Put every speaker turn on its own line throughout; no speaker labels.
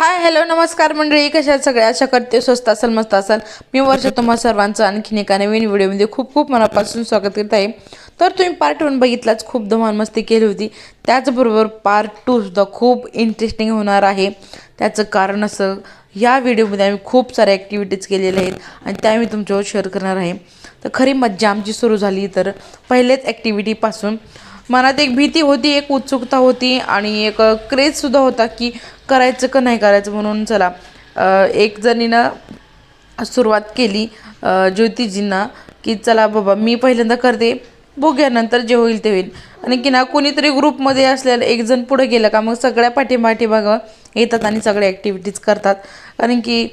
Hi hello नमस्कार मंडळी, कशा आहात सगळ्या? आशा करते स्वस्त असाल, मस्त असाल. मी वर्षा तुम्हा सर्वांचं आणखीन एका नवीन व्हिडिओमध्ये खूप खूप मनापासून स्वागत करत आहे. तर तुम्ही पार्ट 1 बघितलाच, खूप धमाल मस्ती केली होती. त्याचबरोबर पार्ट 2 सुद्धा खूप इंटरेस्टिंग होणार आहे. त्याचं कारण असं, या व्हिडिओमध्ये आम्ही खूप साऱ्या ॲक्टिव्हिटीज केलेल्या आहेत आणि त्या मी तुमच्यावर शेअर करणार आहे. तर खरी मज्जा आमची सुरू झाली तर पहिलेच ॲक्टिव्हिटीपासून. मनात एक भीती होती, एक उत्सुकता होती आणि एक क्रेजसुद्धा होता की करायचं का नाही करायचं म्हणून. चला, एक जणीनं सुरुवात केली, ज्योतिजींना, की चला बाबा मी पहिल्यांदा करते, बघूया नंतर जे होईल ते होईल. आणि की ना कोणीतरी ग्रुपमध्ये असलेलं एक जण पुढे गेलं का मग सगळ्या पाठीमागं येतात आणि सगळ्या ॲक्टिव्हिटीज करतात. कारण की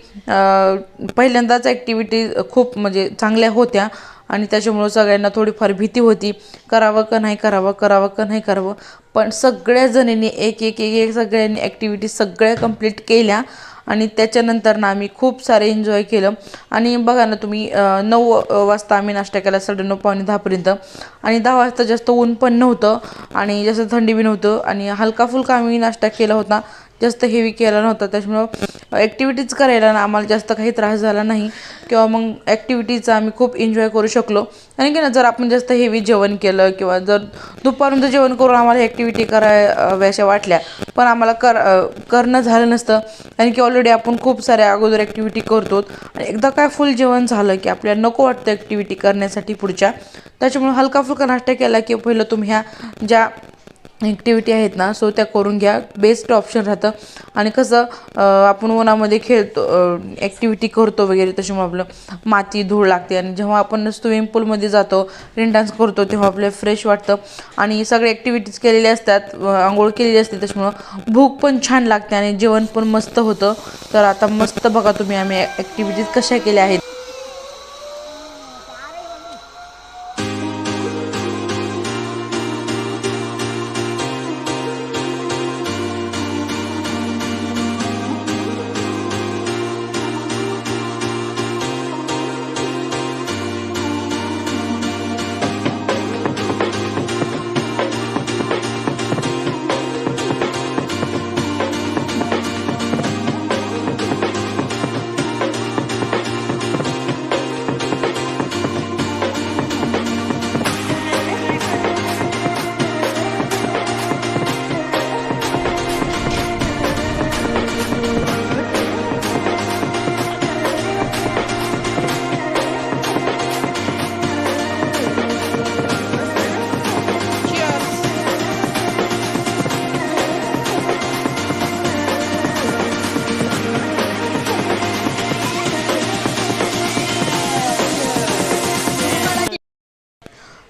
पहिल्यांदाच ॲक्टिव्हिटी खूप म्हणजे चांगल्या होत्या आणि त्याच्यामुळं सगळ्यांना थोडीफार भीती होती, करावं का नाही करावं, करावं का नाही करावं. पण सगळ्या जणींनी एक एक एक एक सगळ्यांनी ॲक्टिव्हिटीज सगळ्या कंप्लीट केल्या आणि त्याच्यानंतर ना आम्ही खूप सारे एन्जॉय केलं. आणि बघा ना तुम्ही, 9 वाजता आम्ही नाश्ता केला, 9:30 पावणे 10पर्यंत. आणि 10 वाजता जास्त ऊन पण नव्हतं आणि जास्त थंडी बी नव्हतं आणि हलका फुलका आम्ही नाश्ता केला होता, जास्त हेवी केला नव्हता. त्याच्यामुळं ॲक्टिव्हिटीज करायला ना आम्हाला जास्त काही त्रास झाला नाही किंवा मग ॲक्टिव्हिटीचा आम्ही खूप एन्जॉय करू शकलो. आणि की ना जर आपण जास्त हेवी जेवण केलं किंवा जर दुपारून जेवण करून आम्हाला ॲक्टिव्हिटी कराव्याशा वाटल्या पण आम्हाला करणं झालं नसतं. कारण की ऑलरेडी आपण खूप साऱ्या अगोदर ॲक्टिव्हिटी करतो आणि एकदा काय फुल जेवण झालं की आपल्याला नको वाटतं ॲक्टिव्हिटी करण्यासाठी पुढच्या. त्याच्यामुळे हलका फुलका नाश्ता केला की पहिलं तुम्ही ह्या ज्या ॲक्टिव्हिटी आहेत ना सो त्या करून घ्या, बेस्ट ऑप्शन राहतं. आणि कसं आपण उन्हामध्ये खेळतो, ॲक्टिव्हिटी करतो वगैरे, त्याच्यामुळे आपलं माती धूळ लागते आणि जेव्हा आपण स्विमिंग पूलमध्ये जातो, रेन डान्स करतो, तेव्हा आपल्याला फ्रेश वाटतं आणि सगळे ॲक्टिव्हिटीज केलेल्या असतात, आंघोळ केलेली असते, त्याच्यामुळं भूक पण छान लागते आणि जेवण पण मस्त होतं. तर आता मस्त बघा तुम्ही आम्ही ॲक्टिव्हिटीज कशा केल्या आहेत.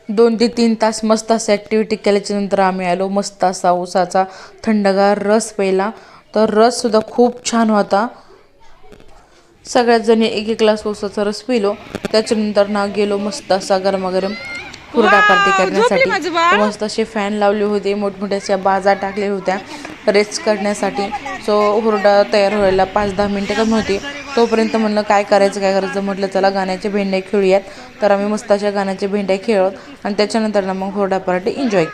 2 ते 3 तास मस्त असं ॲक्टिव्हिटी केल्याच्यानंतर आम्ही आलो मस्त असा ऊसाचा थंडगार रस प्यायला. तर रससुद्धा खूप छान होता. सगळ्याच जणी एक एक ग्लास ऊसाचा रस पिलो. त्याच्यानंतर ना गेलो मस्त असा गरमागरम हुरडा पार्टी करण्यासाठी. मस्त असे फॅन लावले होते, मोठमोठ्या अशा बाजा टाकलेल्या होत्या रेस्ट करण्यासाठी. सो हुरडा तयार व्हायला 5-10 मिनटं कमी होती. तोपर्यंत म्हणलं काय करायचं म्हटलं चला गाण्याच्या भेंड्या खेळूयात. तर आम्ही मस्त अशा गाण्याच्या भेंड्या खेळत आणि त्याच्यानंतर ना मग हुरडा पार्टी एन्जॉय.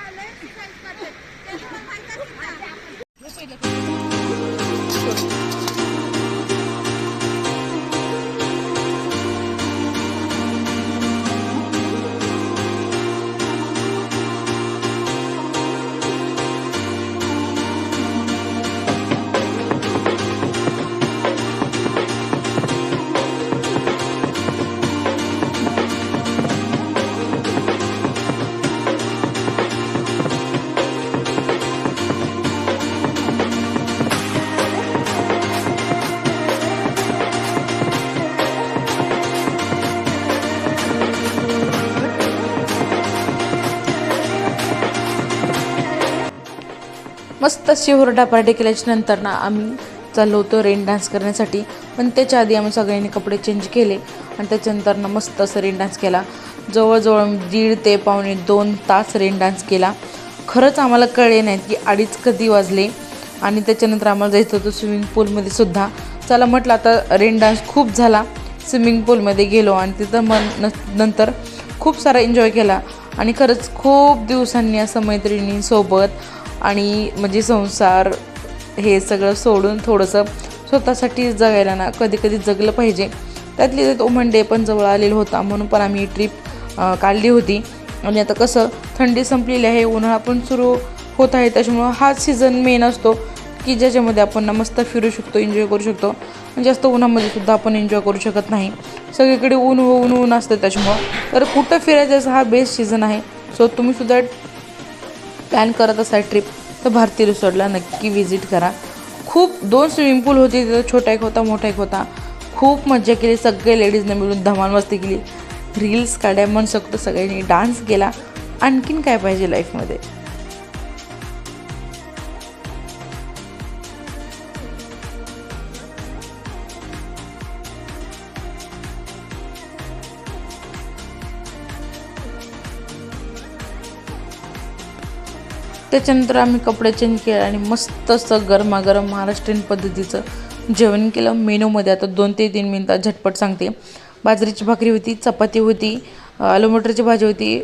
मस्त अशी हुरडा पार्टी केल्याच्या नंतर ना आम्ही चाललो होतो रेन डान्स करण्यासाठी. पण त्याच्या आधी आम्ही सगळ्यांनी कपडे चेंज केले आणि त्याच्यानंतर ना मस्त असं रेन डान्स केला. जवळजवळ 1.5 ते पावणे 2 तास रेन डान्स केला. खरंच आम्हाला कळले नाहीत की 2:30 कधी वाजले. आणि त्याच्यानंतर आम्हाला जायचं होतं स्विमिंग पूलमध्ये सुद्धा. चला म्हटलं आता रेन डान्स खूप झाला, स्विमिंग पूलमध्ये गेलो आणि तिथं नंतर खूप सारा एन्जॉय केला. आणि खरंच खूप दिवसांनी असं मैत्रिणींसोबत आणि म्हणजे संसार हे सगळं सोडून थोडंसं स्वतःसाठी जगायला ना कधी कधी जगलं पाहिजे. त्यातली त्यात वुमन डे पण जवळ आलेला होता, म्हणून पण आम्ही ट्रिप काढली होती. आणि आता कसं थंडी संपलेली आहे, उन्हाळा पण सुरू होत आहे, त्याच्यामुळं हा सीझन मेन असतो की ज्याच्यामध्ये आपण ना मस्त फिरू शकतो, एन्जॉय करू शकतो. जास्त उन्हामध्ये सुद्धा आपण एन्जॉय करू शकत नाही, सगळीकडे ऊन ऊन ऊन असतं. त्याच्यामुळं तर कुठं फिरायचं हा बेस्ट सीझन आहे. सो तुम्ही सुद्धा प्लॅन करत असाल ट्रिप तर भारती रिसॉर्टला नक्की व्हिजिट करा. खूप 2 स्विमिंग पूल होते तिथं, छोटा एक होता मोठा एक होता. खूप मजा केली, सगळे लेडीजने मिळून धमाल मस्ती केली, रील्स काढ्या, मन सोक्त सगळ्यांनी डान्स केला. आणखीन काय पाहिजे लाईफमध्ये. त्याच्यानंतर आम्ही कपडे चेंज केले आणि मस्त असं गरमागरम महाराष्ट्रीयन पद्धतीचं जेवण केलं. मेनूमध्ये आता 2 ते 3 मिनटात झटपट सांगते. बाजरीची भाकरी होती, चपाती होती, आलू मटरची भाजी होती,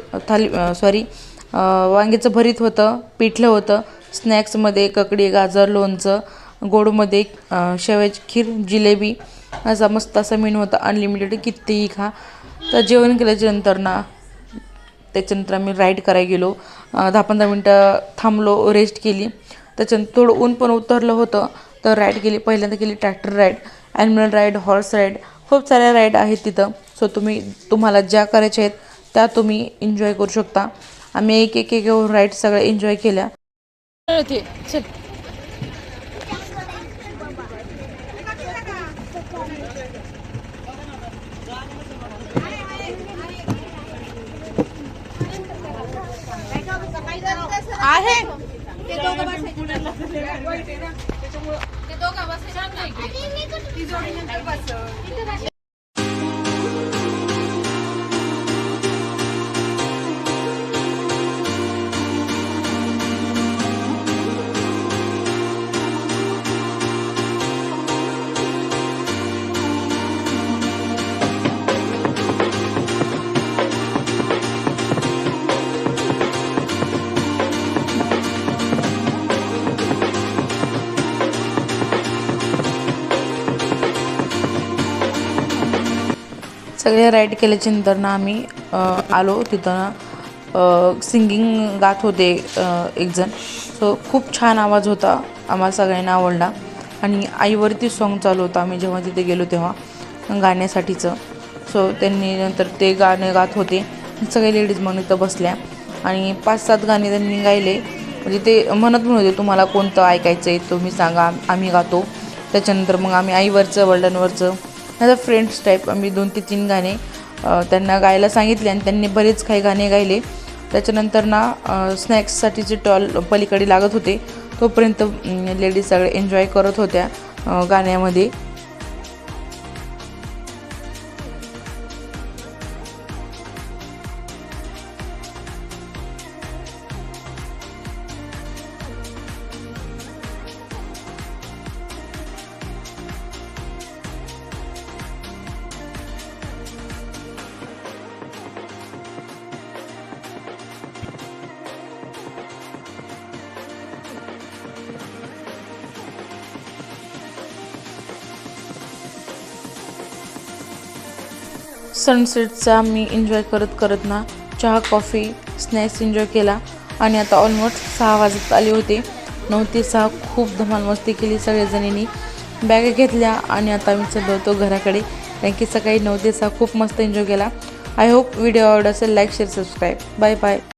वांग्याचं भरीत होतं, पिठलं होतं, स्नॅक्समध्ये ककडी, गाजर, लोणचं, गोडमध्ये शेवयाची खीर, जिलेबी, असा मस्त असा मेनू होता. अनलिमिटेड, कितीही खा. तर जेवण केल्याच्यानंतर ना त्याच्यानंतर आम्ही राईड करायला गेलो. 10-15 मिनटं थांबलो, रेस्ट केली. त्याच्यानंतर थोडं ऊन पण उतरलं होतं, तर राईड केली. पहिल्यांदा केली tractor ride, animal ride, horse ride, खूप साऱ्या राईड आहेत तिथं. सो तुम्हाला ज्या करायच्या आहेत त्या तुम्ही एन्जॉय करू शकता. आम्ही एक एक एक राईड सगळ्या एन्जॉय केल्या. चल आहे सगळे राईड केल्याच्या नंतर ना आम्ही आलो तिथं. सिंगिंग गात होते एकजण. सो खूप छान आवाज होता, आम्हाला सगळ्यांना आवडला. आणि आईवरती सॉन्ग चालू होतं आम्ही जेव्हा तिथे गेलो तेव्हा गाण्यासाठीचं. सो त्यांनी नंतर ते गाणे गात होते, सगळे लेडीज मग इथं बसल्या आणि 5-7 गाणे त्यांनी गायले. म्हणजे ते म्हणत पण होते तुम्हाला कोणतं ऐकायचं आहे तुम्ही सांगा, आम्ही गातो. त्याच्यानंतर मग आम्ही आईवरचं, वर्ल्डनवरचं, आता फ्रेंड्स टाईप आम्ही 2 ते 3 गाणे त्यांना गायला सांगितले आणि त्यांनी बरेच काही गाणे गायले. त्याच्यानंतर ना स्नॅक्ससाठीचे टॉल पलीकडे लागत होते, तोपर्यंत लेडीज सगळे एन्जॉय करत होत्या गाण्यामध्ये. सनसेटचा मी एन्जॉय करत करत ना चहा, कॉफी, स्नॅक्स एन्जॉय केला. आणि आता ऑलमोस्ट 6 वाजत आले होते. 9 ते 6 खूप धमाल मस्ती केली सगळेजणींनी. बॅग घेतल्या आणि आता आम्ही चाललो होतो घराकडे, कारण की सकाळी 9 ते 6 खूप मस्त एन्जॉय केला. आय होप व्हिडिओ आवडला असेल. Like, share, subscribe. Bye bye.